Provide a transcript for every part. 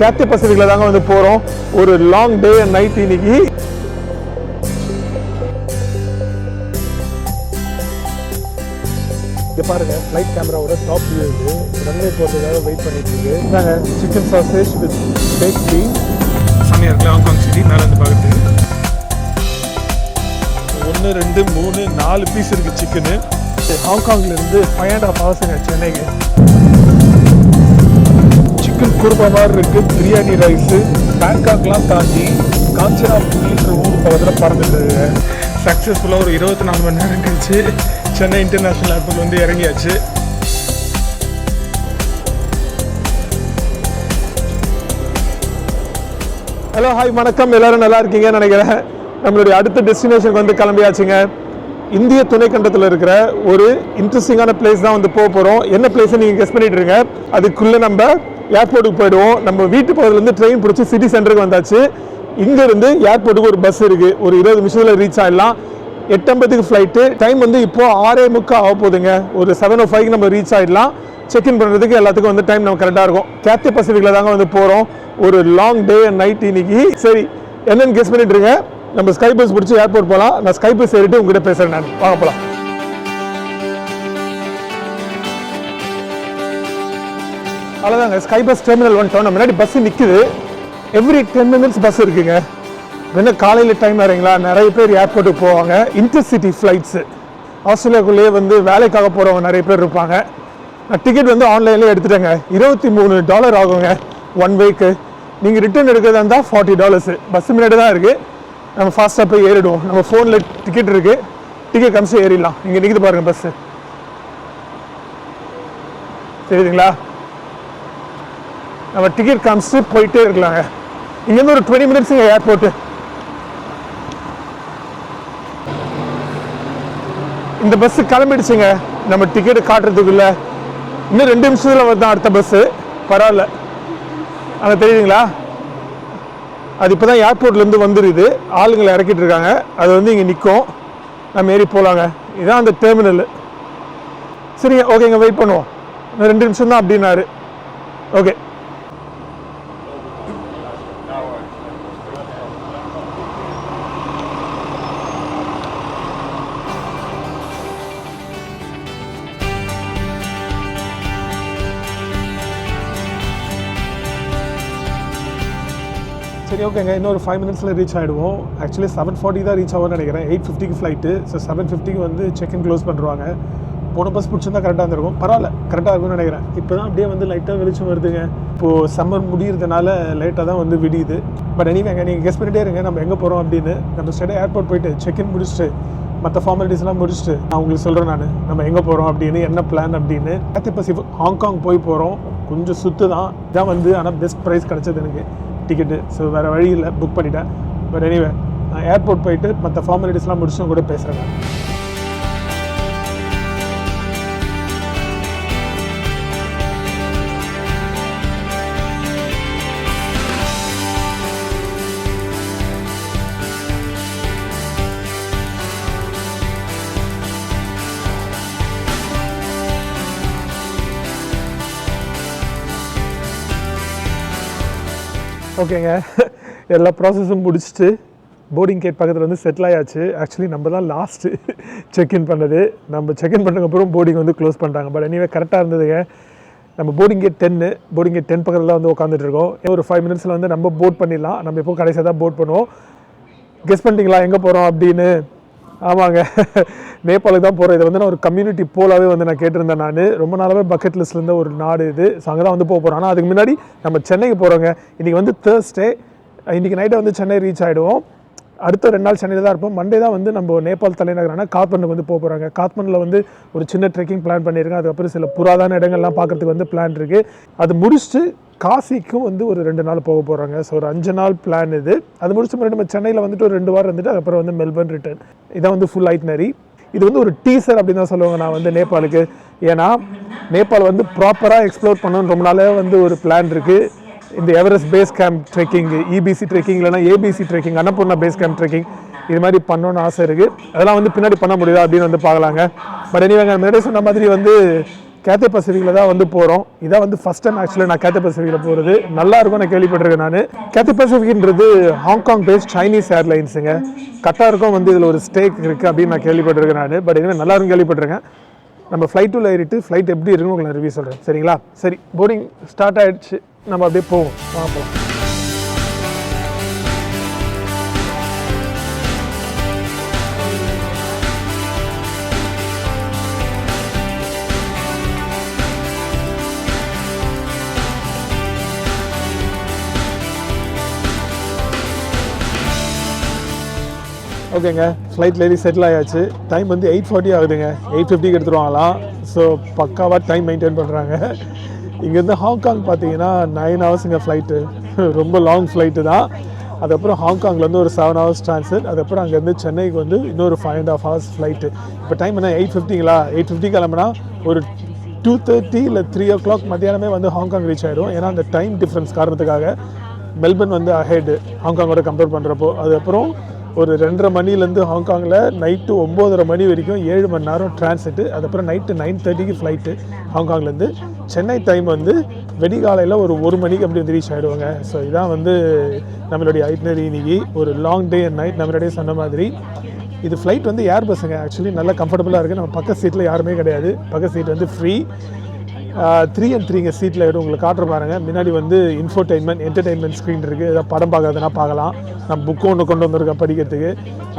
Cathay பசிபிக்ல தாங்க வந்து போகிறோம். ஒரு லாங் டே அண்ட் நைட் இன்னைக்கு. இங்கே பாருங்க, ஃப்ளைட் கேமராவோட டாப் வியூ இது. ரன்வே போகிறதுக்காக வெயிட் பண்ணிட்டு இருக்கு. நாங்கள் chicken sausage with baked beans செம்மையாக இருக்குல்ல ஹாங்காங் சிட்டி மேலே வந்து பார்க்குறதுக்கு. 1 2 3 4 பீஸ் இருக்குது சிக்கனு. ஹாங்காங்லேருந்து 5.5 ஹவர்ஸுங்க சென்னைக்கு. சிக்கன் குருமா மாதிரி இருக்குது. பிரியாணி ரைஸு பேங்காக்லாம் தாண்டி காஞ்சனா புலின்ற ஊர் பக்கத்தில் பறந்துட்டு சக்ஸஸ்ஃபுல்லாக ஒரு 24 மணி நேரம் கழிச்சு சென்னை இன்டர்நேஷ்னல் ஏர்போர்ட் வந்து இறங்கியாச்சு. ஹலோ ஹாய் வணக்கம், எல்லோரும் நல்லா இருக்கீங்கன்னு நினைக்கிறேன். நம்மளுடைய அடுத்த டெஸ்டினேஷனுக்கு வந்து கிளம்பியாச்சுங்க. இந்திய துணைக்கண்டத்தில் இருக்கிற ஒரு இன்ட்ரெஸ்டிங்கான பிளேஸ் தான் வந்து போக போகிறோம். என்ன பிளேஸ்ன்னு நீங்கள் கெஸ் பண்ணிட்டு இருங்க. அதுக்குள்ளே நம்ம ஏர்போர்ட்டுக்கு போயிடுவோம். நம்ம வீட்டு பக்கத்துலேருந்து ட்ரெயின் பிடிச்சி சிட்டி சென்டருக்கு வந்தாச்சு. இங்கேருந்து ஏர்போர்ட்டுக்கு ஒரு பஸ் இருக்குது. ஒரு 20 நிமிஷத்தில் ரீச் ஆகிடலாம். 8:50க்கு ஃப்ளைட்டு. டைம் வந்து இப்போது 6:45 ஆக போகுதுங்க. ஒரு 7:05க்கு நம்ம ரீச் ஆகிடலாம். செக்இன் பண்ணுறதுக்கு எல்லாத்துக்கும் வந்து டைம் நம்ம கரெக்டாக இருக்கும். கேத்தே பசிபிக்ல தாங்க வந்து போகிறோம். ஒரு லாங் டே அண்ட் நைட் இன்னைக்கு. சரி, என்னென்னு கெஸ் பண்ணிட்டு இருங்க. நம்ம ஸ்கை பஸ் பிடிச்சி ஏர்போர்ட் போகலாம். நான் ஸ்கை பஸ் ஏறிட்டு உங்ககிட்ட பேசுகிறேன். நான் வாங்க போகலாம். அவ்வளோதாங்க, ஸ்கை பஸ் டெர்மினல் வந்துட்டோம். நம்ம முன்னாடி பஸ் நிற்குது. எவ்ரி 10 minutes பஸ் இருக்குங்க. என்ன காலையில் டைம் வரீங்களா? நிறைய பேர் ஏர்போர்ட்டுக்கு போவாங்க. இன்டர்சிட்டி ஃப்ளைட்ஸு ஆஸ்திரேலியாவுக்குள்ளேயே வந்து வேலைக்காக போகிறவங்க நிறைய பேர் இருப்பாங்க. நான் டிக்கெட் வந்து ஆன்லைன்லேயே எடுத்துட்டேங்க. $23 ஆகுங்க 1 வேக்கு. நீங்கள் ரிட்டர்ன் எடுக்கிறதா இருந்தால் $40. பஸ் முன்னாடி தான் இருக்குது. நம்ம ஃபாஸ்ட்டாக போய் ஏறிடுவோம். நம்ம ஃபோனில் டிக்கெட் இருக்குது. டிக்கெட் கமிச்சு ஏறிடலாம். இங்கே நிற்கிது பாருங்கள் பஸ்ஸு. தெரியுதுங்களா? நம்ம டிக்கெட் காமிச்சு போயிட்டே இருக்கலாங்க. இங்கேருந்து ஒரு 20 minutesங்க ஏர்போர்ட்டு. இந்த பஸ்ஸு கிளம்பிடுச்சுங்க. நம்ம டிக்கெட்டு காட்டுறதுக்குள்ள இன்னும் 2 நிமிஷத்தில் வந்து அடுத்த பஸ்ஸு. பரவாயில்ல, அங்கே தெரியுதுங்களா? அது இப்போ தான் ஏர்போர்ட்லேருந்து வந்துடுது. ஆளுங்களை இறக்கிட்டு இருக்காங்க. அது வந்து இங்கே நிற்கும். நம்ம ஏறி போகலாங்க. இதுதான் அந்த டெர்மினல். சரிங்க, ஓகேங்க, வெயிட் பண்ணுவோம். இன்னும் 2 நிமிஷம் தான் அப்படின்னாரு. ஓகே. சரி, ஓகேங்க, இன்னொரு 5 minutesல ரீச் ஆகிடுவோம். ஆக்சுவலி 7:40 தான் ரீச் ஆகும்னு நினைக்கிறேன். 8:50க்கு ஃப்ளைட்டு. ஸோ 7:50க்கு வந்து செக்இன் க்ளோஸ் பண்ணுறாங்க. போன பஸ் பிடிச்சிருந்தா கரெக்டாக இருந்திருக்கும். பரவாயில்ல, கரெக்டாக இருக்கும்னு நினைக்கிறேன். இப்போ தான் அப்படியே வந்து லைட்டாக வெளிச்சம் வருதுங்க. இப்போது சம்மர் முடிகிறதுனால லேட்டாக தான் வந்து விடியுது. பட் எனிவேங்க, நீங்கள் கெஸ் பண்ணிட்டே இருங்க நம்ம எங்கே போகிறோம் அப்படின்னு. நம்ம ஸ்ட்ரெயிட்டாக ஏர்போர்ட் போயிட்டு செக்இன் முடிச்சுட்டு மற்ற ஃபார்மாலிட்டிஸ்லாம் முடிச்சுட்டு நான் உங்களுக்கு சொல்கிறேன் நான் நம்ம எங்கே போகிறோம் அப்படின்னு, என்ன பிளான் அப்படின்னு. கேத்தே பசிபிக் ஹாங்காங் போய் போகிறோம். கொஞ்சம் சுற்று தான் இதான் வந்து. ஆனால் பெஸ்ட் ப்ரைஸ் கிடச்சது எனக்கு டிக்கெட்டு. ஸோ வேறு வழி இல்லை, புக் பண்ணிட்டேன். பட் எனிவே நான் ஏர்போர்ட் போயிட்டு மற்ற ஃபார்மாலிட்டிஸ்லாம் முடிச்சு கூட பேசுகிறேன். ஓகேங்க, எல்லா ப்ராசஸும் முடிச்சுட்டு போர்டிங் கேட் பக்கத்தில் வந்து செட்டில் ஆயாச்சு. ஆக்சுவலி நம்ம தான் லாஸ்ட்டு செக்இன் பண்ணது. நம்ம செக்இன் பண்ணதுக்கப்புறம் போர்டிங் வந்து க்ளோஸ் பண்ணிட்டாங்க. பட் எனிவே கரெக்டாக இருந்ததுங்க. நம்ம போர்டிங் கேட் 10 பக்கத்தில் தான் வந்து உட்காந்துட்டு இருக்கோம். ஒரு 5 minutesல வந்து நம்ம போட் பண்ணிடலாம். நம்ம எப்போ கடைசியாக தான் போட் பண்ணுவோம். கெஸ் பண்ணிட்டீங்களா எங்கே போகிறோம் அப்படின்னு? ஆமாங்க, நேபாளுக்கு தான் போகிறோம். இதை வந்து நான் ஒரு கம்யூனிட்டி போலாவே வந்து நான் கேட்டிருந்தேன். நான் ரொம்ப நாளாகவே பக்கெட் லிஸ்ட்டில் இருந்த ஒரு நாடு இது. ஸோ அங்கே தான் வந்து போக போகிறோம். ஆனால் அதுக்கு முன்னாடி நம்ம சென்னைக்கு போகிறோங்க. இன்றைக்கி வந்து தேர்ஸ்டே. இன்றைக்கி நைட்டை வந்து சென்னை ரீச் ஆகிடுவோம். அடுத்த 2 நாள் சென்னையில் தான் இருப்போம். மண்டே தான் வந்து நம்ம நேபாள் தலைநகரான காத்மண்டுக்கு வந்து போக போகிறாங்க. காத்மண்டில் வந்து ஒரு சின்ன ட்ரெக்கிங் பிளான் பண்ணியிருக்கேன். அதுக்கப்புறம் சில புராதான இடங்கள்லாம் பார்க்குறதுக்கு வந்து பிளான் இருக்குது. அது முடிச்சுட்டு காசிக்கும் வந்து ஒரு 2 நாள் போக போகிறாங்க. ஸோ ஒரு 5 நாள் பிளான் இது. அது முடிச்சு முன்னாடி நம்ம சென்னையில் வந்துட்டு ஒரு 2 வாரம் இருந்துட்டு அதுக்கப்புறம் வந்து மெல்பர்ன் ரிட்டர்ன். இதான் வந்து ஃபுல் ஐட்னரி. இது வந்து ஒரு டீசர் அப்படின்னு தான் சொல்லுவாங்க நான் வந்து நேபாளுக்கு. ஏன்னா நேபாள் வந்து ப்ராப்பராக எக்ஸ்ப்ளோர் பண்ணணும்னு ரொம்ப நாளே வந்து ஒரு பிளான் இருக்குது. இந்த Everest base camp trekking, EBC trekking, இல்லைனா ABC trekking, Annapurna base camp trekking, இது மாதிரி பண்ணணும்னு ஆசை இருக்குது. அதெல்லாம் வந்து பின்னாடி பண்ண முடியுதா அப்படின்னு வந்து பார்க்கலாங்க. பட் எனிவேங்க, முன்னாடி சொன்ன மாதிரி வந்து கேத்தே பசிபிக்கில் தான் வந்து போகிறோம். இதான் வந்து ஃபஸ்ட் டைம் ஆக்சுவலாக நான் கேத்தே பசிபிக்கில் போகிறது. நல்லா இருக்கும் நான் கேள்விப்பட்டிருக்கேன். நான் கேத்தே பசிபிக்ன்றது ஹாங்காங் பேஸ்ட் சைனீஸ் ஏர்லைன்ஸுங்க. கட்டாருக்கும் வந்து இதில் ஒரு ஸ்டேக் இருக்குது அப்படின்னு நான் கேள்விப்பட்டிருக்கேன். பட் இனிமேல் நல்லா இருக்கும் கேள்விப்பட்டிருக்கேன். நம்ம ஃப்ளைட்டுள்ள ஏறிட்டு ஃப்ளைட் எப்படி இருக்குன்னு உங்களுக்கு நான் ரிவ்யூ சொல்கிறேன். சரிங்களா? சரி, போர்டிங் ஸ்டார்ட் ஆகிடுச்சு. நம்ம அப்படியே போவோம். பார்ப்போம். ஓகேங்க, ஃப்ளைட்டில் ஏறி செட்டில் ஆயாச்சு. டைம் வந்து 8:40 ஆகுதுங்க. 8:50க்கு எடுத்துருவாங்களாம். ஸோ பக்காவாக டைம் மெயின்டைன் பண்ணுறாங்க. இங்கேருந்து ஹாங்காங் பார்த்தீங்கன்னா 9 ஹவர்ஸுங்க ஃப்ளைட்டு. ரொம்ப லாங் ஃப்ளைட்டு தான். அதுக்கப்புறம் ஹாங்காங்லேருந்து ஒரு 7 ஹவர்ஸ் ட்ரான்ஸ்ஃபர். அதுக்கப்புறம் அங்கேருந்து சென்னைக்கு வந்து இன்னொரு 5.5 ஹவர்ஸ் ஃப்ளைட்டு. இப்போ டைம் என்ன 8:50ங்களா? 8:50 கிளம்புனா ஒரு 2:30 இல்லை 3 o'clock மத்தியானமே வந்து ஹாங்காங் ரீச் ஆகிடும். ஏன்னா அந்த டைம் டிஃப்ரென்ஸ் காரணத்துக்காக மெல்பர்ன் வந்து அஹெட் ஹாங்காங்கோட கம்பேர் பண்ணுறப்போ. அதுக்கப்புறம் ஒரு 2:30 மணிலேருந்து ஹாங்காங்கில் நைட்டு 9:30 மணி வரைக்கும் 7 மணி நேரம் டிரான்சிட்டு. அதுக்கப்புறம் நைட்டு 9:30க்கு ஃப்ளைட்டு ஹாங்காங்லேருந்து. சென்னை டைம் வந்து வெடிகாலையில் ஒரு 1 மணிக்கு அப்படி வந்து ரீச் ஆகிடுவாங்க. ஸோ இதான் வந்து நம்மளுடைய ஐட்னரி. இன்னைக்கு ஒரு லாங் டே அண்ட் நைட். நம்மளுடைய சொன்ன மாதிரி இது ஃப்ளைட் வந்து ஏர் பஸ்ஸுங்க. ஆக்சுவலி நல்லா கம்ஃபர்டபுளாக இருக்குது. நம்ம பக்க சீட்டில் யாருமே கிடையாது. பக்க சீட் வந்து ஃப்ரீ. 3 and 3 சீட்டில் ஆகிடும். உங்களுக்கு காட்டுற பாருங்கள். முன்னாடி வந்து என்டர்டெயின்மெண்ட் ஸ்க்ரீன் இருக்குது. ஏதாவது படம் பார்க்காதுன்னா பார்க்கலாம். நம்ம புக்கு ஒன்று கொண்டு வந்திருக்கேன் படிக்கிறதுக்கு.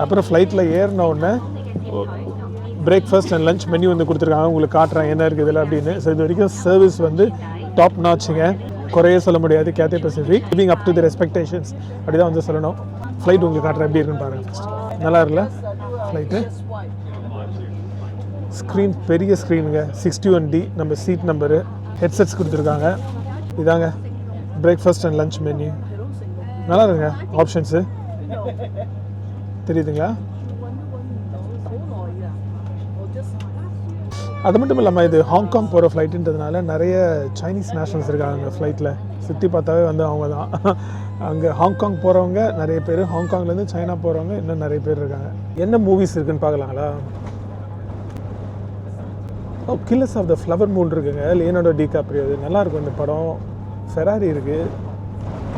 அப்புறம் ஃப்ளைட்டில் ஏறின உடனே பிரேக்ஃபாஸ்ட் அண்ட் லஞ்ச் மெனு வந்து கொடுத்துருக்காங்க. உங்களுக்கு காட்டுறேன் என்ன இருக்குது இதில் அப்படின்னு. ஸோ இது வரைக்கும் சர்வீஸ் வந்து டாப் நாச்சுங்க. குறைய சொல்ல முடியாது. Cathay Pacific living up to the expectations அப்படி தான் வந்து சொல்லணும். ஃப்ளைட் உங்களுக்கு காட்டுறேன் எப்படி இருக்குன்னு பாருங்கள். ஃபஸ்ட் நல்லா இருக்குல்ல ஃப்ளைட்டு? ஸ்க்ரீன் பெரிய ஸ்க்ரீனுங்க. 61D நம்ம சீட் நம்பரு. ஹெட்செட்ஸ் கொடுத்துருக்காங்க. இதாங்க பிரேக்ஃபாஸ்ட் அண்ட் லஞ்ச் மெனு. நல்லா இருக்குங்க ஆப்ஷன்ஸு. தெரியுதுங்களா? அது மட்டும் இல்லாமல் இது ஹாங்காங் போகிற ஃப்ளைட்டுன்றதுனால நிறைய சைனீஸ் நேஷனல்ஸ் இருக்காங்க ஃப்ளைட்டில். சுற்றி பார்த்தாவே வந்து அவங்க தான். அங்கே ஹாங்காங் போகிறவங்க நிறைய பேர், ஹாங்காங்லேருந்து சைனா போகிறவங்க இன்னும் நிறைய பேர் இருக்காங்க. என்ன மூவிஸ் இருக்குதுன்னு பார்க்கலாங்களா? Killers of the flower moon இருக்குங்க. Leonardo DiCaprio. அது நல்லாயிருக்கும் இந்த படம். ஃபெராரி இருக்குது.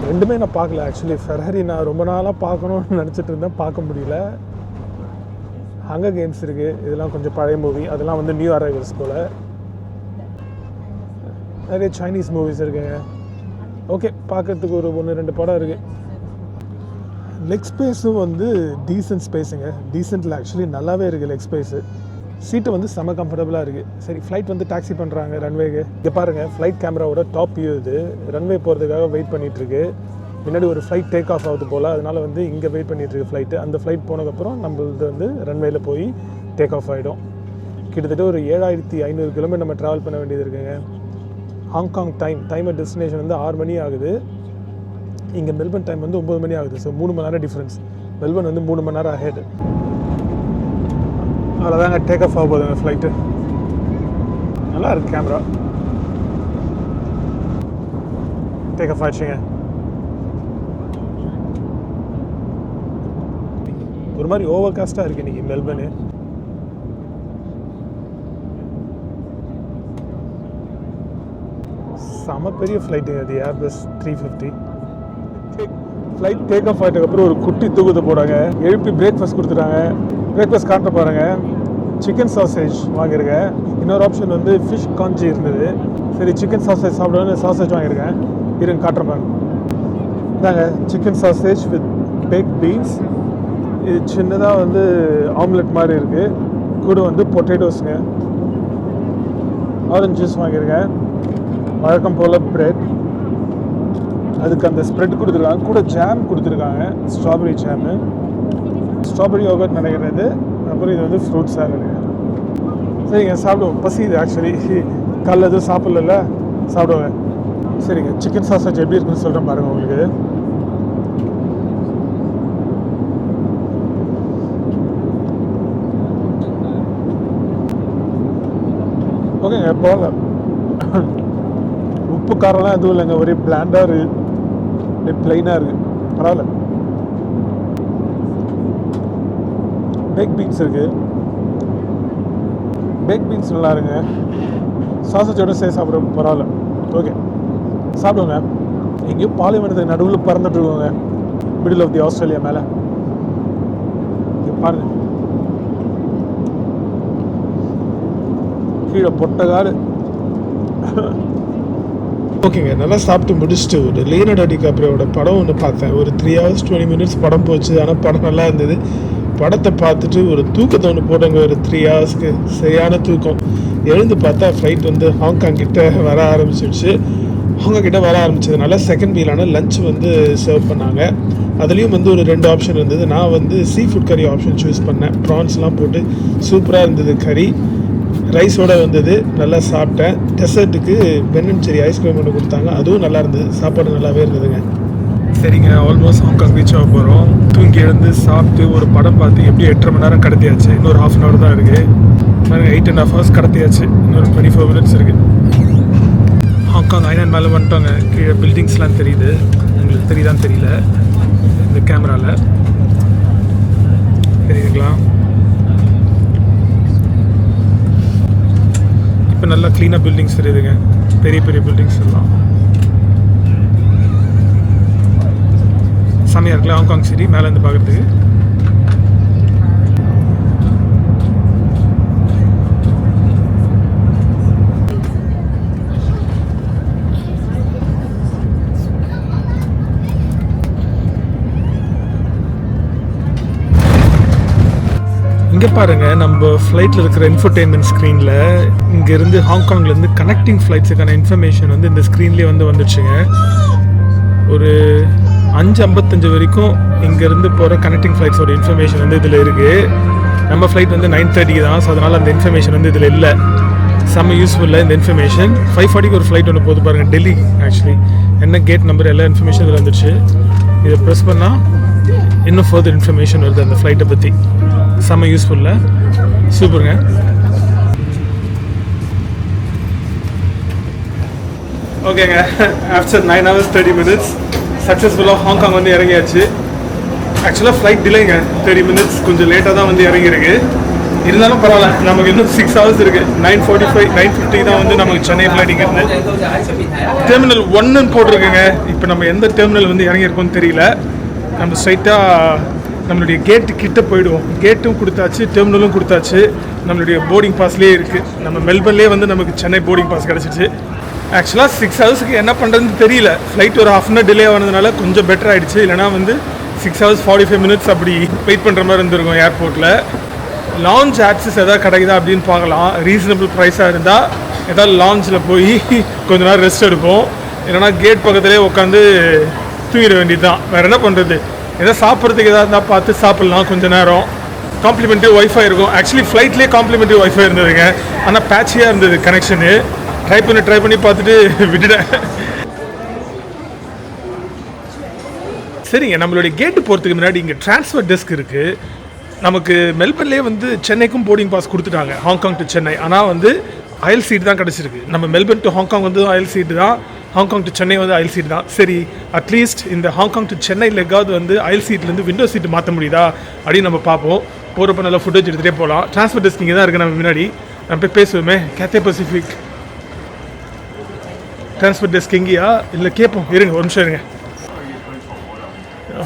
ரெண்டுமே நான் பார்க்கல. ஆக்சுவலி ஃபெராரி நான் ரொம்ப நாளாக பார்க்கணுன்னு நினச்சிட்டு இருந்தேன், பார்க்க முடியல. ஹங்கர் கேம்ஸ் இருக்குது. இதெல்லாம் கொஞ்சம் பழைய மூவி. அதெல்லாம் வந்து நியூ அரைவல்ஸ் போல். நிறைய சைனீஸ் மூவிஸ் இருக்குங்க. ஓகே, பார்க்குறதுக்கு ஒரு 1-2 படம் இருக்குது. லெக் ஸ்பேஸும் வந்து டீசென்ட் ஸ்பேஸுங்க. டீசென்ட்டில் ஆக்சுவலி நல்லாவே இருக்குது லெக் ஸ்பேஸு. சீட்டு வந்து செம்ம கம்ஃபர்டபுளாக இருக்குது. சரி, ஃப்ளைட் வந்து டாக்ஸி பண்ணுறாங்க ரன்வேக்கு. இங்கே பாருங்கள், ஃப்ளைட் கேமராவோட டாப் வியூ இது. ரன்வே போகிறதுக்காக வெயிட் பண்ணிகிட்ருக்கு. முன்னாடி ஒரு ஃப்ளைட் டேக் ஆஃப் ஆகுது போல். அதனால் வந்து இங்கே வெயிட் பண்ணிகிட்ருக்கு ஃப்ளைட்டு. அந்த ஃப்ளைட் போனதுக்கப்புறம் நம்மளது வந்து ரன்வேயில் போய் டேக் ஆஃப் ஆகிடும். கிட்டத்தட்ட ஒரு 7500 கிலோமீட்டர் நம்ம ட்ராவல் பண்ண வேண்டியது இருக்குங்க. ஹாங்காங் டைம் டெஸ்டினேஷன் வந்து 6 மணி ஆகுது. இங்கே மெல்பர்ன் டைம் வந்து 9 மணி ஆகுது. ஸோ 3 மணி நேரம் டிஃப்ரென்ஸ். மெல்பர்ன் வந்து 3 மணி நேரம் அஹெட். அவ்வளோதாங்க, டேக் ஆஃப் ஆக போகுதுங்க ஃப்ளைட்டு. நல்லா இருக்குது கேமரா. டேக் ஆஃப் ஆச்சுங்க. ஒரு மாதிரி ஓவர் காஸ்ட்டாக இருக்குது இன்றைக்கி மெல்பர்னு. செம பெரிய ஃப்ளைட்டுங்க அது. ஏர்பஸ் 350 ஃப்ளைட் டேக் ஆஃப் ஆகிட்டதுக்கப்புறம் ஒரு குட்டி தூக்கத்தை போடாங்க. எழுப்பி பிரேக்ஃபாஸ்ட் கொடுத்துட்டாங்க. பிரேக்ஃபாஸ்ட் காட்டுற பாருங்க. சிக்கன் சாசேஜ் வாங்கியிருக்கேன். இன்னொரு ஆப்ஷன் வந்து ஃபிஷ் காஞ்சி இருந்தது. சரி, சிக்கன் சாசேஜ் சாப்பிடணும்னு சாசேஜ் வாங்கியிருக்கேன். இருங்க காட்டுற பாருங்க. இதாங்க chicken sausage with baked beans. இது சின்னதாக வந்து ஆம்லெட் மாதிரி இருக்குது. கூட வந்து பொட்டேட்டோஸுங்க. ஆரஞ்சு ஜூஸ் வாங்கியிருக்கேன். வழக்கம் போல் ப்ரெட். அதுக்கு அந்த ஸ்ப்ரெட் கொடுத்துருக்காங்க. கூட ஜாம் கொடுத்துருக்காங்க. ஸ்ட்ராபெரி ஜாமு, ஸ்ட்ராபெரி யோகர்ட் நினைக்கிறது. அப்புறம் இது வந்து ஃப்ரூட் சாலடு. சரிங்க, சாப்பிடுவோம். பசி இது ஆக்சுவலி. காலைல எதுவும் சாப்பிடல, சாப்பிடுவேன். சரிங்க, சிக்கன் சாசேஜ் எப்படி இருக்குன்னு சொல்கிறேன் பாருங்கள் உங்களுக்கு. ஓகேங்க, போகல. உப்பு காரெல்லாம் எதுவும் இல்லைங்க. ஒரே பிளாண்டாக இருக்குது, அப்படியே பிளைனாக இருக்குது. பரவாயில்ல. பேக் பீன்ஸ் இருக்குது. பேக் பீன்ஸ் நல்லா இருங்க. சாசேஜோட சேர்த்து சாப்பிட பரவாயில்ல. ஓகே சாப்பிடுவோங்க. எங்கேயும் பாலைவனத்துக்கு நடுவில் பறந்துட்டு இருக்கோங்க, மிடில் ஆஃப் தி ஆஸ்திரேலியா மேலே. பாருங்க கீழே பொட்டகாடு. ஓகேங்க, நல்லா சாப்பிட்டு முடிச்சுட்டு ஒரு லியோனார்டோ டிகாப்ரியோட படம் ஒன்று பார்த்தேன். ஒரு 3 hours 20 minutes படம் போச்சு. ஆனால் படம் நல்லா இருந்தது. படத்தை பார்த்துட்டு ஒரு தூக்கத்தை ஒன்று போட்டோங்க. ஒரு 3 hours சரியான தூக்கம். எழுந்து பார்த்தா ஃப்ளைட் வந்து ஹாங்காங் கிட்ட வர ஆரம்பிச்சிடுச்சு. ஹாங்காங் கிட்ட வர ஆரம்பிச்சதுனால செகண்ட் மீலான லஞ்ச் வந்து சர்வ் பண்ணாங்க. அதுலேயும் வந்து ஒரு 2 ஆப்ஷன் இருந்தது. நான் வந்து சீ ஃபுட் கறி ஆப்ஷன் சூஸ் பண்ணேன். ப்ரான்ஸ்லாம் போட்டு சூப்பராக இருந்தது. கறி ரைஸோடு வந்தது. நல்லா சாப்பிட்டேன். டெசர்ட்டுக்கு பென் அண்ட் செரி ஐஸ்கிரீம் ஒன்று கொடுத்தாங்க. அதுவும் நல்லா இருந்தது. சாப்பாடு நல்லாவே இருந்ததுங்க. சரிங்க, ஆல்மோஸ்ட் ஹாங்காங் ரீச் ஆக போகிறோம். தூங்கி எழுந்து சாப்பிட்டு ஒரு படம் பார்த்து எப்படி 8.5 மணி நேரம் கடத்தியாச்சு. இன்னொரு 1/2 hour தான் இருக்குது. 8.5 hours கடத்தியாச்சு. இன்னொரு 24 minutes இருக்குது. ஹாங்காங் ஐலாண்ட் மேலே வந்துட்டோங்க. கீழே பில்டிங்ஸ்லாம் தெரியுது. உங்களுக்கு தெரியுதான்னு தெரியல இந்த கேமராவில். தெரியுதுங்களா? இப்போ நல்லா க்ளீனாக பில்டிங்ஸ் தெரியுதுங்க. பெரிய பெரிய பில்டிங்ஸ் எல்லாம் செம்மையாக இருக்குல்ல ஹாங்காங் சிட்டி மேலேருந்து பார்க்குறதுக்கு. இங்கே பாருங்கள், நம்ம ஃப்ளைட்டில் இருக்கிற இன்ஃபர்டெயின்மெண்ட் ஸ்க்ரீனில் இங்கேருந்து ஹாங்காங்லேருந்து கனெக்டிங் ஃப்ளைட்ஸுக்கான இன்ஃபர்மேஷன் வந்து இந்த ஸ்க்ரீன்லேயே வந்து வந்துடுச்சுங்க. ஒரு 5:55 வரைக்கும் இங்கேருந்து போகிற கனெக்டிங் ஃப்ளைட்ஸோட இன்ஃபர்மேஷன் வந்து இதில் இருக்குது. நம்ம ஃப்ளைட் வந்து 9:30 தான். ஸோ அதனால் அந்த இன்ஃபர்மேஷன் வந்து இதில் இல்லை. செம்ம யூஸ்ஃபுல்லாக இந்த இன்ஃபர்மேஷன். 5:40 ஒரு ஃப்ளைட் ஒன்று போது பாருங்கள், டெல்லி. ஆக்சுவலி என்ன கேட் நம்பர் எல்லா இன்ஃபர்மேஷன் இதில் வந்துடுச்சு. இதை ப்ரெஸ் பண்ணால் இன்னும் ஃபர்தர் இன்ஃபர்மேஷன் வருது அந்த ஃப்ளைட்டை பற்றி. செம்ம யூஸ்ஃபுல்ல, சூப்பருங்க. ஓகேங்க, ஆஃப்டர் 9 hours 30 minutes சக்ஸஸ்ஃபுல்லாக ஹாங்காங் வந்து இறங்கியாச்சு. ஆக்சுவலாக ஃப்ளைட் டிலேங்க 30 minutes, கொஞ்சம் லேட்டாக தான் வந்து இறங்கியிருக்கு. இருந்தாலும் பரவாயில்ல, நமக்கு இன்னும் 6 hours இருக்குது. 9:45 9:50 தான் வந்து நமக்கு சென்னை ஃப்ளைட் இருந்து. டெர்மினல் 1 போட்டிருக்குங்க. இப்போ நம்ம எந்த டெர்மினல் வந்து இறங்கியிருக்கோன்னு தெரியல. நம்ம ஸ்ட்ரைட்டாக நம்மளுடைய கேட்டு கிட்ட போயிடுவோம். கேட்டும் கொடுத்தாச்சு, டெர்மினலும் கொடுத்தாச்சு. நம்மளுடைய போர்டிங் பாஸ்லேயே இருக்குது. நம்ம மெல்பர்ன்லேயே வந்து நமக்கு சென்னை போர்டிங் பாஸ் கிடச்சிச்சு. ஆக்சுவலாக 6 hours என்ன பண்ணுறதுன்னு தெரியல. ஃப்ளைட் ஒரு 1/2 hour டிலே ஆனதுனால கொஞ்சம் பெட்டர் ஆகிடுச்சு. இல்லைனா வந்து 6 hours 45 minutes அப்படி வெயிட் பண்ணுற மாதிரி இருந்திருக்கும் ஏர்போர்ட்டில். லான்ச் ஆக்சஸ் எதாவது கிடைக்குதா அப்படின்னு பார்க்கலாம். ரீசனபிள் ப்ரைஸாக இருந்தால் ஏதாவது லான்ச்சில் போய் கொஞ்ச நேரம் ரெஸ்ட் எடுப்போம். இல்லைனா கேட் பக்கத்துலேயே உட்காந்து தூங்கிட வேண்டியது தான். வேறு என்ன பண்ணுறது? எதாவது சாப்பிட்றதுக்கு எதாவது இருந்தால் பார்த்து சாப்பிட்லாம் கொஞ்சம் நேரம். காம்ப்ளிமெண்ட்ரி ஒய்ஃபை இருக்கும். ஆக்சுவலி ஃப்ளைட்லேயே காம்ப்ளிமெண்ட்ரி ஒய்ஃபை இருந்ததுங்க. ஆனால் பேட்சியாக இருந்தது கனெக்ஷனு. ட்ரை பண்ணி பார்த்துட்டு விட்டுட்டேன். சரிங்க, நம்மளுடைய கேட்டு போகிறதுக்கு முன்னாடி இங்கே ட்ரான்ஸ்ஃபர் டெஸ்க் இருக்குது. நமக்கு மெல்பர்ன்லேயே வந்து சென்னைக்கும் போர்டிங் பாஸ் கொடுத்துட்டாங்க, ஹாங்காங் டு சென்னை. ஆனால் வந்து அயல் சீட் தான் கிடச்சிருக்கு. நம்ம மெல்பர்ன் டு ஹாங்காங் வந்து அயல் சீட்டு தான், ஹாங்காங் டு சென்னை வந்து அயல் சீட் தான். சரி, அட்லீஸ்ட் இந்த ஹாங்காங் டு சென்னை லெக்காவது வந்து அயல் சீட்லேருந்து விண்டோ சீட்டு மாற்ற முடியுதா அப்படின்னு நம்ம பார்ப்போம். போகிறப்ப நல்லா ஃபுட்டேஜ் எடுத்துகிட்டே போகலாம். ட்ரான்ஸ்ஃபர் டெஸ்க் இங்கே தான் இருக்குது. நம்ம முன்னாடி நம்ம போய் பேசுவோமே. கேத்தே பசிஃபிக் ட்ரான்ஸ்ஃபர் டெஸ்க் எங்கேயா இல்லை கேட்போம். இருங்க ஒரு நிமிஷம் இருங்க.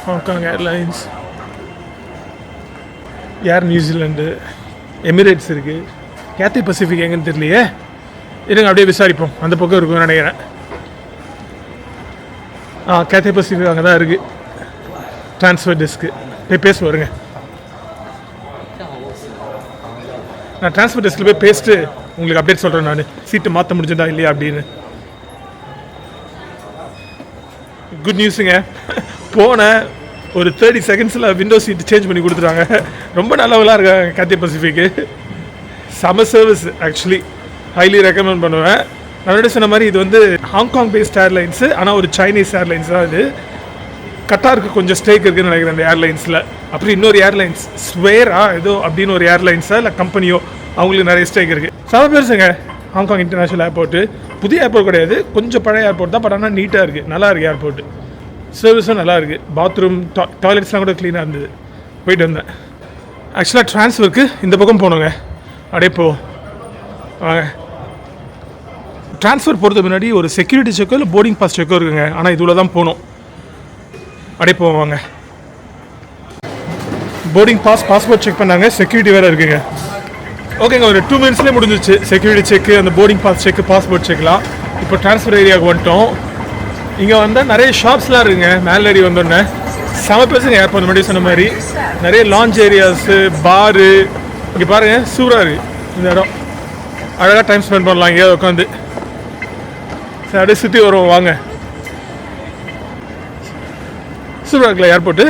ஹாங்காங் ஏர்லைன்ஸ், ஏர் நியூசிலாண்டு, எமிரேட்ஸ் இருக்குது. கேத்தே பசிஃபிக் எங்கன்னு தெரியலையே. இருங்க அப்படியே விசாரிப்போம். அந்த பக்கம் இருக்குன்னு நினைக்கிறேன். கேத்தே பசிஃபிக் அங்கே தான் இருக்குது ட்ரான்ஸ்ஃபர் டெஸ்க்கு. போய் பேச வருங்க. நான் ட்ரான்ஸ்ஃபர் டெஸ்க்கில் போய் பேசிட்டு உங்களுக்கு அப்டேட் சொல்கிறேன். நான் சீட்டு மாற்ற முடிஞ்சதா இல்லையா அப்படின்னு. குட் நியூஸுங்க, போன ஒரு 30 secondsல விண்டோ சீட்டு சேஞ்ச் பண்ணி கொடுத்துட்டாங்க. ரொம்ப நல்லவங்களாக இருக்காங்க கேத்தே பசிஃபிக்கு. செம சர்வீஸ். ஆக்சுவலி ஹைலி ரெக்கமெண்ட் பண்ணுவேன். நான் சொன்ன மாதிரி இது வந்து ஹாங்காங் பேஸ்ட் ஏர்லைன்ஸு, ஆனால் ஒரு சைனீஸ் ஏர்லைன்ஸ் தான் இது. கட்டாருக்கு கொஞ்சம் ஸ்டேக் இருக்குதுன்னு நினைக்கிறேன் அந்த ஏர்லைன்ஸில். அப்புறம் இன்னொரு ஏர்லைன்ஸ் ஸ்வேரா ஏதோ அப்படின்னு ஒரு ஏர்லைன்ஸா இல்லை கம்பெனியோ, அவங்களுக்கு நிறைய ஸ்டேக் இருக்குது. செம பெருசுங்க ஹாங்காங் இன்டர்நேஷ்னல் ஏர்போர்ட்டு. புதிய ஏர்போர்ட் கிடையாது, கொஞ்சம் பழைய ஏர்போர்ட் தான். பட் ஆனால் நீட்டாக இருக்குது, நல்லா இருக்குது ஏர்போர்ட்டு. சர்வீஸும் நல்லா இருக்குது. பாத்ரூம் டாய்லெட்ஸ்லாம் கூட க்ளீனாக இருந்தது. போயிட்டு வந்தேன். ஆக்சுவலாக ட்ரான்ஸ்ஃபருக்கு இந்த பக்கம் போகணுங்க. அப்படியே போ வாங்க. ட்ரான்ஸ்ஃபர் போகிறதுக்கு முன்னாடி ஒரு செக்யூரிட்டி செக்கோ இல்லை போர்டிங் பாஸ் செக்கோ இருக்குங்க. ஆனால் இதுவில் தான் போகணும். அப்படியே போவாங்க. போர்டிங் பாஸ் பாஸ்போர்ட் செக் பண்ணாங்க, செக்யூரிட்டி வேறு இருக்குங்க. ஓகேங்க, ஒரு 2 மினிட்ஸ்லேயே முடிஞ்சிச்சு செக்யூரிட்டி செக்கு, அந்த போர்டிங் பாஸ் செக்கு, பாஸ்போர்ட் செக்லாம். இப்போ ட்ரான்ஸ்ஃபர் ஏரியாவுக்கு வந்துட்டோம். இங்கே வந்தால் நிறைய ஷாப்ஸ்லாம் இருக்குங்க. மேலே ஏறி வந்தோடனே செம பேசுங்க. ஏர்போர்ட் முன்னாடி சொன்ன மாதிரி நிறைய லான்ச் ஏரியாஸு, பாரு. இங்கே பாருங்கள், சூப்பராக இருக்குது இந்த இடம். அழகாக டைம் ஸ்பெண்ட் பண்ணலாம் இங்கே உட்காந்து. சரி, அப்படியே சுற்றி வருவோம் வாங்க. சூப்பராக இருக்குல்ல ஏர்போர்ட்டு,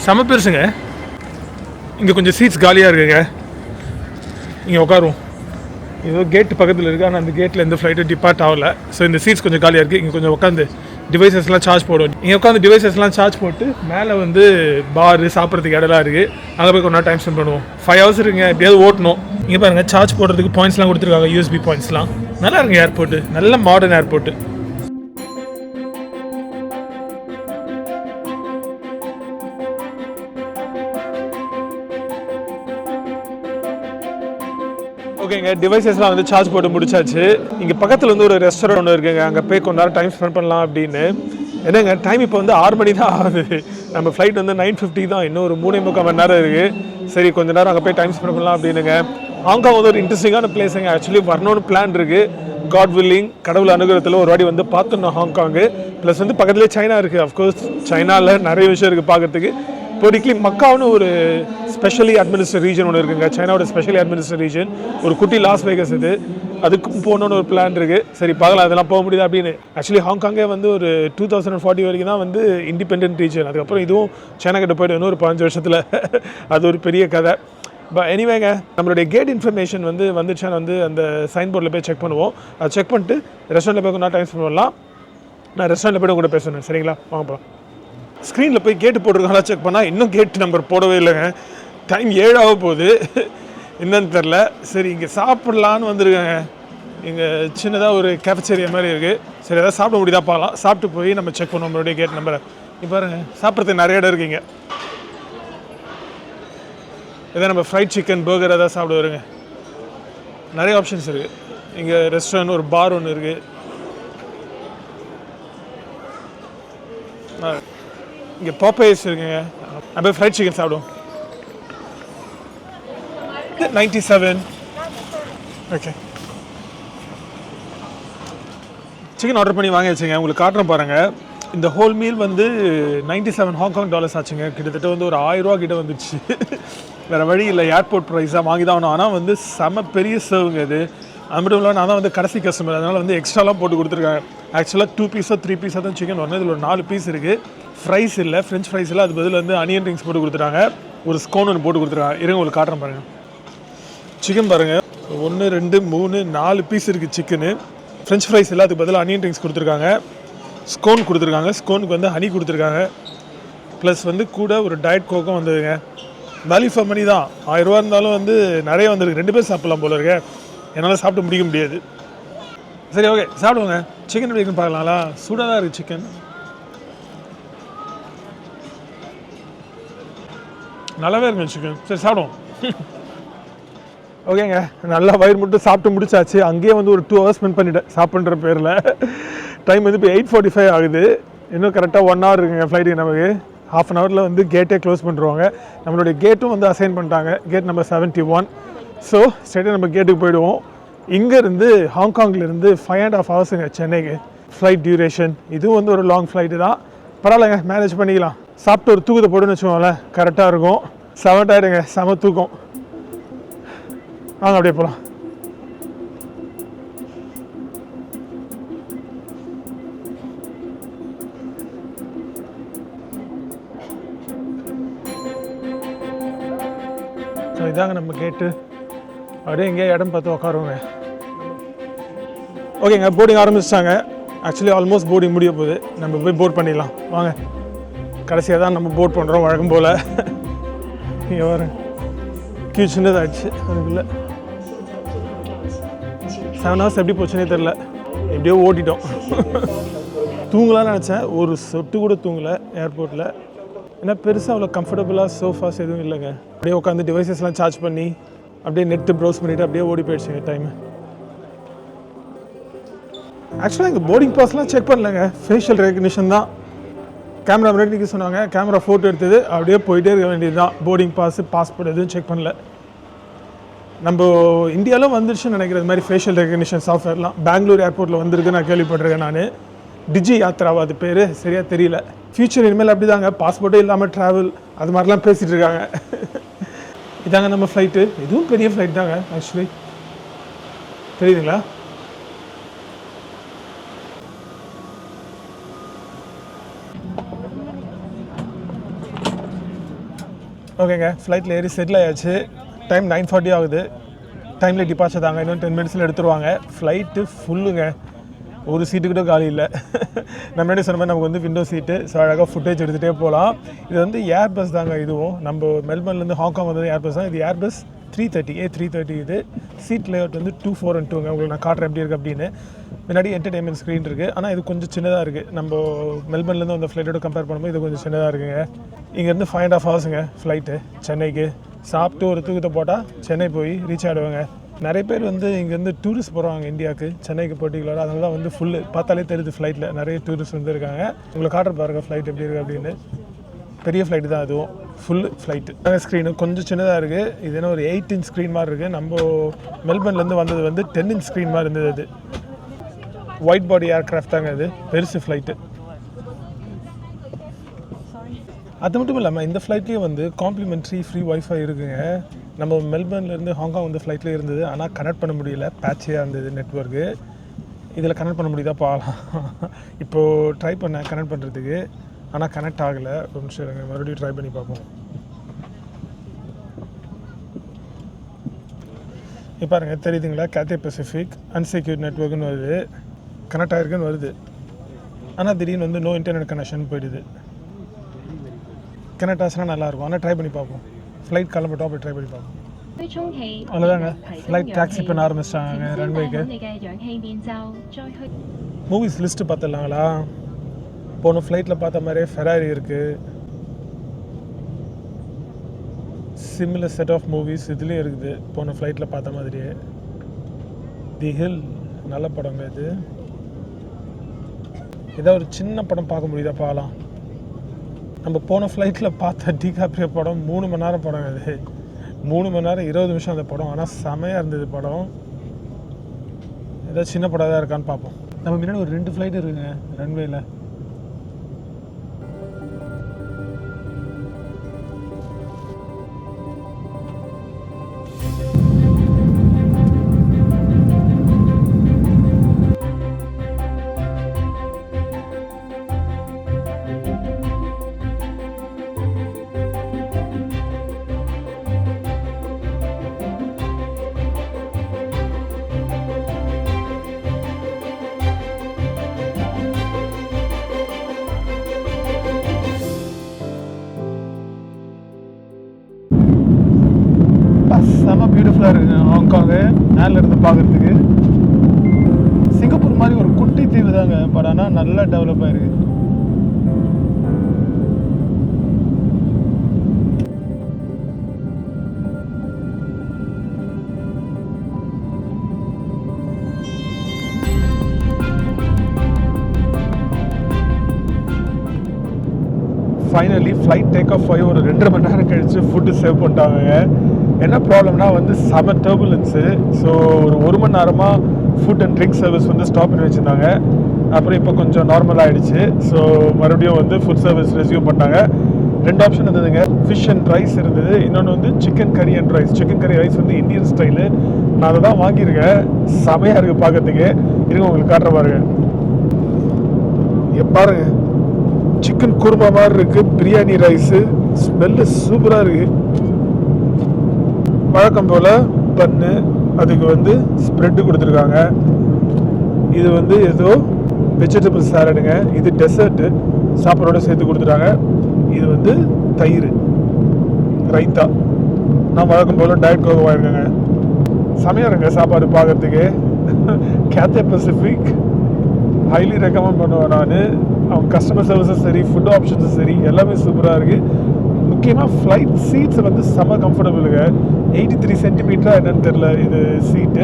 செம பெருசுங்க. இங்கே கொஞ்சம் சீட்ஸ் காலியாக இருக்குங்க. இங்கே உட்காருவோம். ஏதோ கேட்டு பக்கத்தில் இருக்குது, ஆனால் அந்த கேட்டில் எந்த ஃப்ளைட்டும் டிபார்ட் ஆகலை. ஸோ இந்த சீட்ஸ் கொஞ்சம் காலியாக இருக்குது. இங்கே கொஞ்சம் உட்காந்து டிவைசஸ்லாம் சார்ஜ் போடுவோம். இங்கே உட்காந்து டிவைசஸ்லாம் சார்ஜ் போட்டு மேலே வந்து பாரு, சாப்பிட்றதுக்கு இடம்லாம் இருக்குது. அங்கே போய் கொஞ்சம் நேரம் டைம் ஸ்பெண்ட் பண்ணுவோம். 5 hours இருக்குங்க, எப்படியாவது ஓட்டணும். இங்கே பாருங்கள், சார்ஜ் போடுறதுக்கு பாயிண்ட்ஸ்லாம் கொடுத்துருக்காங்க, USB பாயிண்ட்ஸ்லாம். நல்லா இருக்குங்க ஏர்போர்ட்டு, நல்ல மாடர்ன் ஏர்போர்ட்டு. ஓகேங்க, டிவைசஸ்லாம் வந்து சார்ஜ் போட்டு முடிச்சாச்சு. இங்கே பக்கத்தில் வந்து ஒரு ரெஸ்டாரண்ட் ஒன்று இருக்குங்க, அங்கே போய் கொஞ்ச நேரம் டைம் ஸ்பெண்ட் பண்ணலாம் அப்படின்னு. என்னங்க டைம் இப்போ வந்து 6 மணி தான் ஆகுது. நம்ம ஃப்ளைட் வந்து 9:50 தான், இன்னும் ஒரு 3.25 மணி நேரம் இருக்குது. சரி, கொஞ்ச நேரம் அங்கே போய் டைம் ஸ்பெண்ட் பண்ணலாம் அப்படின்னுங்க. ஹாங்காங் வந்து ஒரு இன்ட்ரெஸ்டிங்கான பிளேஸுங்க. ஆக்சுவலி வரணும்னு பிளான் இருக்குது. காட் வில்லிங், கடவுள் அனுகிரகத்தில் ஒரு வாட்டி வந்து பார்த்துடணும் ஹாங்காங்கு. ப்ளஸ் வந்து பக்கத்துலேயே சைனா இருக்குது. அஃப்கோர்ஸ் சைனாவில் நிறைய விஷயம் இருக்குது பார்க்குறதுக்கு. இப்போதைக்கு மக்காவுன்னு ஒரு ஸ்பெஷலி அட்மினிஸ்ட்ரேட் ரீஜன் ஒன்று இருக்குங்க, சைனாவோட ஸ்பெஷலி அட்மினிஸ்ட்ரேட் ரீஜன். ஒரு குட்டி லாஸ் வேகஸ் இது, அதுக்கும் போகணுன்னு ஒரு பிளான் இருக்குது. சரி பார்க்கலாம் அதெல்லாம் போக முடியுது அப்படின்னு. ஆக்சுவலி ஹாங்காங்கே வந்து ஒரு 2040 வரைக்கும் தான் வந்து இண்டிபெண்டன்ட் ரீஜன். அதுக்கப்புறம் இதுவும் சைனா கிட்ட போய்ட்டு இன்னும் ஒரு 15 வருஷத்தில். அது ஒரு பெரிய கதை. எனிவேங்க, நம்மளுடைய கேட் இன்ஃபர்மேஷன் வந்து வந்துச்சான்னு வந்து அந்த சைன் போர்டில் போய் செக் பண்ணுவோம். அதை செக் பண்ணிட்டு ரெஸ்டாரண்ட்டில் போய் கொஞ்சம் டைம் ஸ்பெண்ட் பண்ணலாம். நான் ரெஸ்டாரண்ட்டில் போய்ட்டு கூட பேசணும். சரிங்களா, வாங்க போகலாம். ஸ்க்ரீனில் போய் கேட்டு போட்டிருக்காங்களா செக் பண்ணால் இன்னும் கேட் நம்பர் போடவே இல்லைங்க. டைம் 7 ஆக போகுது, என்னன்னு தெரில. சரி, இங்கே சாப்பிட்லான்னு வந்துருக்காங்க. இங்கே சின்னதாக ஒரு கேஃபேட்டேரியா மாதிரி இருக்குது. சரி, எதாவது சாப்பிட முடியுதா பார்க்கலாம். சாப்பிட்டு போய் நம்ம செக் பண்ணுவோம் நம்மளுடைய கேட் நம்பரை. இப்போ பாருங்கள், சாப்பிட்றதுக்கு நிறைய இடம் இருக்குங்க. எதாவது நம்ம ஃப்ரைட் சிக்கன், பர்கர் எதாவது சாப்பிட வருங்க. நிறைய ஆப்ஷன்ஸ் இருக்குது. இங்கே ரெஸ்டாரண்ட், ஒரு பார் ஒன்று இருக்குது. இங்கே பாப்பேஸ் இருக்குங்க. அப்படியே ஃப்ரைட் சிக்கன் சாப்பிடுவோம். 97. ஓகே, சிக்கன் ஆர்டர் பண்ணி வாங்கி வச்சுங்க. உங்களுக்கு காட்டுறேன் பாருங்கள். இந்த ஹோல் மீல் வந்து 97 ஹாங்காங் டாலர்ஸ் ஆச்சுங்க. கிட்டத்தட்ட வந்து ஒரு 1000 ரூபா கிட்ட வந்துடுச்சு. வேறு வழி இல்லை, ஏர்போர்ட் ப்ரைஸாக வாங்கி தான் ஆகணும். ஆனால் வந்து செம பெரிய சர்வுங்க இது. அது மட்டும் இல்லாமல் நான் தான் வந்து கடைசி கஸ்டமர், அதனால் வந்து எக்ஸ்ட்ராலாம் போட்டு கொடுத்துருக்காங்க. ஆக்சுவலாக 2 பீஸோ 3 பீஸாக தான் சிக்கன் வரணும். இதில் ஒரு 4 பீஸ் இருக்குது. ஃப்ரைஸ் இல்லை, ஃப்ரெஞ்ச் ஃப்ரைஸ் இல்லை, அது பதில் வந்து அனியன் ரிங்ஸ் போட்டு கொடுத்துட்டாங்க. ஒரு ஸ்கோன் ஒன்று போட்டு கொடுத்துருக்காங்க. இருங்க உங்களுக்கு காட்டுறேன் பாருங்கள். சிக்கன் பாருங்கள், 1 2 3 4 பீஸ் இருக்குது சிக்கனு. ஃப்ரெஞ்ச் ஃப்ரைஸ் இல்லை, அதுக்கு பதில் அனியன் ரிங்ஸ் கொடுத்துருக்காங்க. ஸ்கோன் கொடுத்துருக்காங்க. ஸ்கோனுக்கு வந்து ஹனி கொடுத்துருக்காங்க. ப்ளஸ் வந்து கூட ஒரு டயட் கோக்கும் வந்ததுங்க. வேல்யூ ஃபார் மணி தான். 1000 ரூபா இருந்தாலும் வந்து நிறைய வந்துருக்கு. 2 பேர் சாப்பிட்லாம் போல இருக்க. என்னால் சாப்பிட முடிய முடியாது. சரி, ஓகே, சாப்பிடுவோங்க. சிக்கன் எப்படி இருக்குன்னு பார்க்கலாங்களா? சூடாக தான் இருக்குது சிக்கன். நல்லாவே இருக்குங்க சிக்கன். சரி, சாப்பிடுவோம். ஓகேங்க, நல்லா வயிறு மட்டும் சாப்பிட்டு முடிச்சாச்சு. அங்கேயே வந்து ஒரு 2 hours ஸ்பெண்ட் பண்ணிட்டேன் சாப்பிட்ற பேரில். டைம் வந்து இப்போ 8:45 ஆகுது. இன்னும் கரெக்டாக 1 hour இருக்குங்க ஃப்ளைட்டுக்கு. நமக்கு 1/2 hourல வந்து கேட்டே க்ளோஸ் பண்ணுறவாங்க. நம்மளுடைய கேட்டும் வந்து அசைன் பண்ணிட்டாங்க, கேட் நம்பர் 71. ஸோ ஸ்ட்ரெயிட்டாக நம்ம கேட்டுக்கு போயிடுவோம். இங்கேருந்து ஹாங்காங்லேருந்து 5.5 hours சென்னைக்கு ஃப்ளைட் டியூரேஷன். இதுவும் வந்து ஒரு லாங் ஃப்ளைட்டு தான். பரவாயில்லைங்க, மேனேஜ் பண்ணிக்கலாம். சாப்பிட்டு ஒரு தூக்கத்தை போட்டுன்னு வச்சுக்கோங்களேன், கரெக்டாக இருக்கும். 7 ஆகிடுங்க, செம தூக்கம். வாங்க அப்படியே போகலாம். ஸோ இதாங்க நம்ம கேட்டு. அப்படியே எங்கேயா இடம் பார்த்து உட்காருவோங்க. ஓகேங்க, போர்டிங் ஆரம்பிச்சிட்டாங்க. ஆக்சுவலி ஆல்மோஸ்ட் போர்டிங் முடிய போகுது. நம்ம போய் போர்ட் பண்ணிடலாம் வாங்க. கடைசியாக தான் நம்ம போர்ட் பண்ணுறோம் வழக்கம் போல். இங்கே வர கியூ சின்னதாகிடுச்சு. அதுக்குள்ளே 7 hours எப்படி போச்சுன்னே தெரில. எப்படியோ ஓட்டிட்டோம். தூங்கலான்னு நினச்சேன், ஒரு சொட்டு கூட தூங்கலை ஏர்போர்ட்டில். ஏன்னா பெருசாக அவ்வளோ கம்ஃபர்டபுளாக சோஃபாஸ் எதுவும் இல்லைங்க. அப்படியே உட்காந்து டிவைசஸ்லாம் சார்ஜ் பண்ணி அப்படியே நெட்டு ப்ரௌஸ் பண்ணிவிட்டு அப்படியே ஓடி போயிடுச்சுங்க டைமு. ஆக்சுவலாக இங்கே போர்டிங் பாஸ்லாம் செக் பண்ணலங்க, ஃபேஷியல் ரெகக்னிஷன் தான். கேமரா முன்னாடி நிற்க சொன்னாங்க, கேமரா ஃபோட்டோ எடுத்தது அப்படியே போயிட்டே இருக்க வேண்டியது தான். போர்டிங் பாஸ் பாஸ்போர்ட் எதுவும் செக் பண்ணல. நம்ம இந்தியாவில் வந்துருச்சுன்னு நினைக்கிறது மாதிரி ஃபேஷியல் ரெகக்னிஷன் சாஃப்ட்வேர்லாம் பெங்களூர் ஏர்போர்ட்டில் வந்திருக்கு நான் கேள்விப்பட்டிருக்கேன். நான் டிஜி யாத்ராவா அது பேர் சரியாக தெரியல. ஃபியூச்சர் இனிமேல் அப்படி தாங்க, பாஸ்போர்ட்டே இல்லாமல் ட்ராவல் அது மாதிரிலாம் பேசிகிட்டு இருக்காங்க. இதாங்க நம்ம ஃப்ளைட்டு. இதுவும் பெரிய ஃப்ளைட் தாங்க ஆக்சுவலி, தெரியுதுங்களா? ஓகேங்க, ஃப்ளைட்டில் ஏறி செட்டில் ஆயாச்சு. டைம் 9:40 ஆகுது. டைமில் டிபார்ச்சர் தாங்க, இன்னும் 10 மினிட்ஸில் எடுத்துருவாங்க. ஃப்ளைட்டு ஃபுல்லுங்க, ஒரு சீட்டு கூட காலி இல்லை. நம்ம முன்னாடி சொன்ன மாதிரி நமக்கு வந்து விண்டோ சீட்டு, ஸோ அழகாக ஃபுட்டேஜ் எடுத்துகிட்டே போகலாம். இது வந்து ஏர்பஸ் தாங்க. இதுவும் நம்ம மெல்பர்ன்லேருந்து ஹாங்காங் வந்தது ஏர்பஸ் தான். இது ஏர்பஸ் 330 A330. இது சீட் லேஅவுட் வந்து 2, 4 and 2ங்க. உங்களுக்கு நான் காட்டுறேன் எப்படி இருக்குது அப்படின்னு. முன்னாடி என்டர்டைன்மெண்ட் ஸ்க்ரீன் இருக்குது, ஆனால் இது கொஞ்சம் சின்னதாக இருக்குது. நம்ம மெல்பர்ன்லேருந்து அந்த ஃப்ளைட்டோட கம்பேர் பண்ணும்போது இது கொஞ்சம் சின்னதாக இருக்குங்க. இங்கேருந்து 5.5 ஹவர்ஸுங்க ஃப்ளைட்டு சென்னைக்கு. சாப்பிட்டு ஒரு தூக்கத்தை போட்டால் சென்னை போய் ரீச் ஆகிடுவாங்க. நிறைய பேர் வந்து இங்கேருந்து டூரிஸ்ட் போகிறாங்க இந்தியாவுக்கு, சென்னைக்கு பர்டிகுலராக. அதனால தான் வந்து ஃபுல்லு பார்த்தாலே தெரியுது ஃப்ளைட்டில் நிறைய டூரிஸ்ட் வந்துருக்காங்க. உங்களை காட்டுற பாருங்கள் ஃப்ளைட் எப்படி இருக்குது அப்படின்னு. பெரிய ஃப்ளைட்டு தான் அதுவும், ஃபுல் ஃப்ளைட்டு. ஸ்க்ரீனு கொஞ்சம் சின்னதாக இருக்குது. இது என்ன ஒரு 8 inch ஸ்க்ரீன் மாதிரி இருக்குது. நம்ம மெல்பர்ன்லேருந்து வந்தது வந்து 10 inch ஸ்க்ரீன் மாதிரி இருந்தது. அது ஒயிட் பாடி ஏர்க்ராஃப்ட் தாங்க, அது பெருசு ஃப்ளைட்டு. அது மட்டும் இல்லாமல் இந்த ஃப்ளைட்லேயே வந்து காம்ப்ளிமெண்ட்ரி ஃப்ரீ ஒய்ஃபை இருக்குங்க. நம்ம மெல்பர்ன்லேருந்து ஹாங்காங் வந்து ஃப்ளைட்லேயே இருந்தது, ஆனால் கனெக்ட் பண்ண முடியல, பேட்சியாக இருந்தது நெட்வொர்க்கு. இதில் கனெக்ட் பண்ண முடியுதா பார்க்கலாம். இப்போது ட்ரை பண்ணேன் கனெக்ட் பண்ணுறதுக்கு, ஆனால் கனெக்ட் ஆகலை. ஒரு நிமிஷம் இருங்க, மறுபடியும் ட்ரை பண்ணி பார்ப்போம். இப்போ பாருங்க தெரியுதுங்களா, கேத்தே பசிஃபிக் அன்செக்யூர்ட் நெட்வொர்க்குன்னு வருது, கனெக்ட் ஆகிருக்குன்னு வருது. ஆனால் திடீர்னு வந்து நோ இன்டர்நெட் கனெக்ஷன் போயிடுது. கனெக்ட் ஆச்சுன்னா நல்லாயிருக்கும், ஆனால் ட்ரை பண்ணி பார்ப்போம். ஃப்ளைட் கிளம்பட்டோம், அப்படி ட்ரை பண்ணி பார்ப்போம். அவ்வளோதாங்க, ஃப்ளைட் டாக்ஸி பண்ண ஆரம்பிச்சிட்டாங்க ரன்வேக்கு. Movies list பார்த்துடலாங்களா? போன ஃப்ளைட்டில் பார்த்த மாதிரியே ஃபெராரி இருக்குது. சிமிலர் செட் ஆஃப் மூவிஸ் இதுலேயும் இருக்குது, போன ஃப்ளைட்டில் பார்த்த மாதிரியே. தி ஹில் நல்ல படங்க இது. ஏதாவது ஒரு சின்ன படம் பார்க்க முடியுதா பார்க்கலாம். நம்ம போன ஃப்ளைட்டில் பார்த்த டிகாப்ரியோ படம் 3 மணி நேரம் படம். அது 3 மணி நேரம் 20 நிமிஷம் அந்த படம், ஆனால் செமையாக இருந்தது படம். ஏதாவது சின்ன படம் தான் இருக்கான்னு பார்ப்போம். நம்ம முன்னாடி ஒரு 2 ஃப்ளைட் இருக்குங்க ரன்வேயில். செம்ம பியூட்டிஃபுல்லாக இருக்குங்க ஹாங்காங்கு மேலே இருந்து பார்க்குறதுக்கு. சிங்கப்பூர் மாதிரி ஒரு குட்டி தீவு தாங்க, பட் ஆனால் நல்லா டெவலப் ஆகிருக்கு. ஃபைனலி ஃப்ளைட் டேக் ஆஃப் ஆகி ஒரு 2.5 மணி நேரம் கழிச்சு ஃபுட்டு சேவ் பண்ணிட்டாங்க. என்ன ப்ராப்ளம்னா வந்து செம டர்புலன்ஸு. ஸோ ஒரு மணி நேரமாக ஃபுட் அண்ட் ட்ரிங்க் சர்வீஸ் வந்து ஸ்டாப் பண்ணி வச்சுருந்தாங்க. அப்புறம் இப்போ கொஞ்சம் நார்மல் ஆகிடுச்சு. ஸோ மறுபடியும் வந்து ஃபுட் சர்வீஸ் ரெஸ்யூம் பண்ணாங்க. 2 ஆப்ஷன் இருந்ததுங்க, ஃபிஷ் அண்ட் ரைஸ் இருந்தது, இன்னொன்று வந்து சிக்கன் கறி அண்ட் ரைஸ். சிக்கன் கறி ரைஸ் வந்து இந்தியன் ஸ்டைலு, நான் அதை தான் வாங்கியிருக்கேன். செமையாக இருக்குது பார்க்கறதுக்கு. இருங்க உங்களுக்கு காட்டுற பாருங்க. பாருங்க, சிக்கன் குருமா மாதிரி இருக்குது, பிரியாணி ரைஸு, ஸ்மெல்லு சூப்பராக இருக்குது. வழக்கம் போல் பன்னு, அதுக்கு வந்து ஸ்ப்ரெட்டு கொடுத்துருக்காங்க. இது வந்து ஏதோ வெஜிடபிள் சாலடுங்க. இது டெசர்ட்டு சாப்பாடோடு சேர்த்து கொடுத்துட்டாங்க. இது வந்து தயிர் ரைத்தா. நான் வழக்கம் போல் டயட் கோகோ வாங்கிருக்கேங்க. செமையாக இருங்க சாப்பாடு பார்க்கறதுக்கு. கேத்தே பசிஃபிக் ஹைலி ரெக்கமெண்ட் பண்ணுவேன் நான். அவங்க கஸ்டமர் சர்வீஸும் சரி, ஃபுட் ஆப்ஷன்ஸும் சரி, எல்லாமே சூப்பராக இருக்குது. முக்கியமாக ஃப்ளைட் சீட்ஸ் வந்து செம்ம கம்ஃபர்டபுளுங்க. 83 சென்டிமீட்டரா என்னன்னு தெரில இது சீட்டு,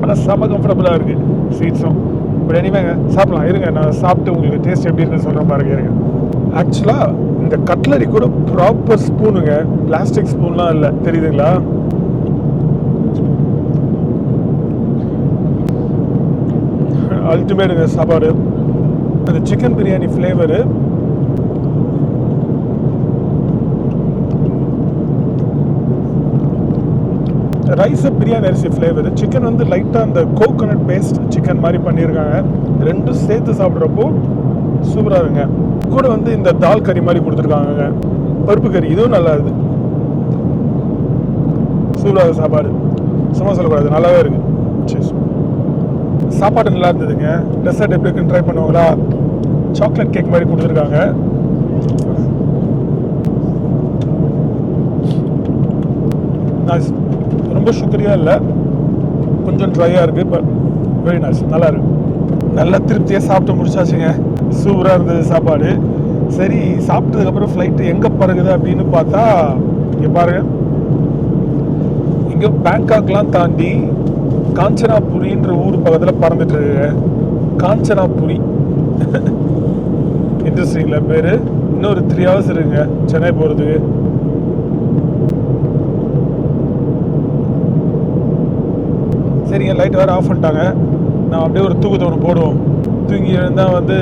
ஆனால் செம்ம கம்ஃபர்டபுளாக இருக்குது சீட்ஸும். பட் எனிவேங்க சாப்பிடலாம் இருங்க, நான் சாப்பிட்டு உங்களுக்கு டேஸ்ட் எப்படி இருக்குன்னு சொல்கிறேன் பாருங்க இருங்க. ஆக்சுவலாக இந்த கட்லரி கூட ப்ராப்பர் ஸ்பூனுங்க, பிளாஸ்டிக் ஸ்பூன்லாம் இல்லை, தெரியுதுங்களா? அல்டிமேட்டுங்க சாப்பாடு. அந்த chicken biryani flavour rice biryani அரிசி ஃப்ளேவர், சிக்கன் வந்து லைட்டாக அந்த கோகோனட் பேஸ்ட் சிக்கன் மாதிரி பண்ணியிருக்காங்க. ரெண்டும் சேர்த்து சாப்பிட்றப்போ சூப்பராக இருக்குங்க. கூட வந்து இந்த தால் கறி மாதிரி கொடுத்துருக்காங்க, பருப்பு கறி, இதுவும் நல்லா இருக்குது. சூப்பராக சாப்பாடு, சும்மா சொல்லக்கூடாது, நல்லாவே இருக்குது. சரி, சாப்பாடு நல்லா இருந்ததுங்க. டெசர்ட் எப்படி இருக்குன்னு ட்ரை பண்ணுவாங்களா? சாக்லேட் கேக் மாதிரி கொடுத்துருக்காங்க. ரொம்ப சுகரியாக இல்லை, கொஞ்சம் ட்ரையாக இருக்குது, பட் வெரி நைஸ், நல்லா இருக்கு. நல்லா திருப்தியாக சாப்பிட்டு முடிச்சாச்சுங்க. சூப்பராக இருந்தது சாப்பாடு. சரி, சாப்பிட்டதுக்கப்புறம் ஃப்ளைட்டு எங்கே பறகுது அப்படின்னு பார்த்தா இங்கே பாருங்க, இங்கே பேங்காக்லாம் தாண்டி காஞ்சனாபுரின்ற ஊர் பக்கத்தில் பறந்துட்டு இருக்கு. காஞ்சனாபுரி இண்டஸ்ட்ரியில் பேர். இன்னொரு 3 hours இருக்குங்க சென்னை போகிறதுக்கு. சரிங்க, லைட் வேறு ஆஃப் பண்ணிட்டாங்க. நான் அப்படியே ஒரு தூக்கத்தை ஒன்று போடுவோம். தூங்கி எழுந்தால் வந்து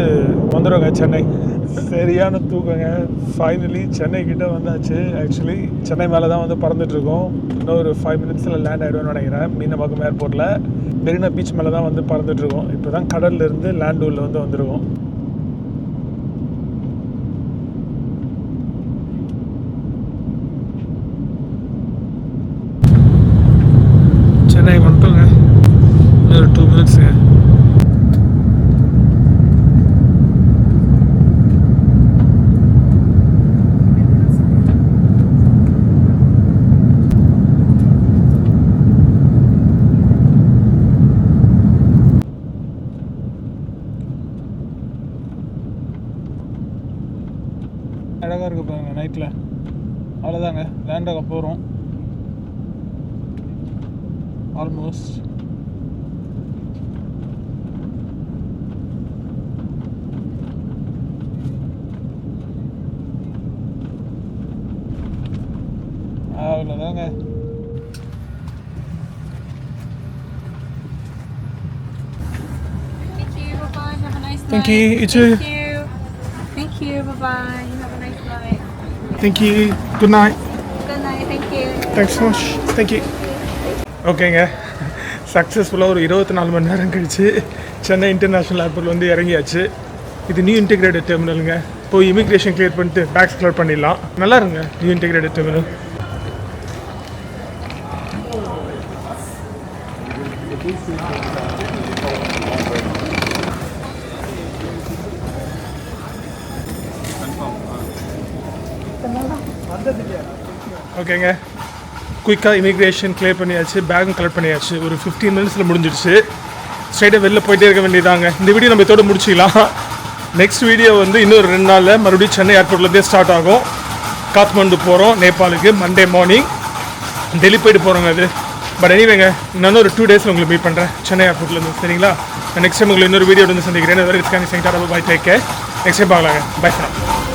வந்துடுவாங்க சென்னை. சரியான தூக்கங்க. ஃபைனலி சென்னை கிட்ட வந்தாச்சு. ஆக்சுவலி சென்னை மேலே தான் வந்து பறந்துட்டுருக்கோம். இன்னும் ஒரு 5 minutesல லேண்ட் ஆகிடுவேன்னு நினைக்கிறேன். மீனம்பாக்கம் ஏர்போர்ட்டில் மெரினா பீச் மேலே தான் வந்து பறந்துட்டுருக்கோம். இப்போ தான் கடல்லேருந்து லேண்டூரில் வந்து வந்துருக்கோம். சென்னை வந்துட்டோங்க. இன்னொரு 2 minutesங்க. அழகாக இருக்குது பாருங்க நைட்டில். அவ்வளோதாங்க, லேண்ட் ஆக போகிறோம் ஆல்மோஸ்ட். அவ்வளோதாங்க. Thank you. You too. Thank you. Bye-bye. You have a nice night. Thank you. Good night. Good night. Thank you. Thanks so much. Thank you. ஓகேங்க, சக்ஸஸ்ஃபுல்லாக ஒரு 24 மணி நேரம் கழிச்சு சென்னை இன்டர்நேஷ்னல் ஏர்போர்ட்டில் வந்து இறங்கியாச்சு. இது நியூ இன்டிகிரேட்டட் டெர்மினலுங்க. போய் இமிக்ரேஷன் கிளியர் பண்ணிட்டு பேக்ஸ் கிளியர் பண்ணிடலாம். நல்லா இருங்க நியூ இன்டிகிரேட்டட் டெர்மினல். ஓகேங்க, குயிக்காக இமிக்ரேஷன் கிளியர் பண்ணியாச்சு, பேக்கும் கலெக்ட் பண்ணியாச்சு. ஒரு 15 minutesல முடிஞ்சிடுச்சு. ஸ்ட்ரைட்டாக வெளில போயிட்டே இருக்க வேண்டியதாங்க. இந்த வீடியோ நம்ம இதோட முடிச்சிக்கலாம். நெக்ஸ்ட் வீடியோ வந்து இன்னொரு 2 நாளில் மறுபடியும் சென்னை ஏர்போர்ட்லேருந்தே ஸ்டார்ட் ஆகும். காத்மண்டு போகிறோம் நேபாளுக்கு. மண்டே மார்னிங் டெல்லி போயிட்டு போகிறோங்க அது. பட் எனிவேங்க, நான் ஒரு 2 daysல உங்களுக்கு மீட் பண்ணுறேன் சென்னை ஏர்போர்ட்லேருந்து. சரிங்களா? நெக்ஸ்ட் டைம் உங்களை இன்னொரு வீடியோ வந்து சந்திக்கிறேன். Very scanning centre. Bye, take care. Next time பார்க்கலாங்க. Bye friend.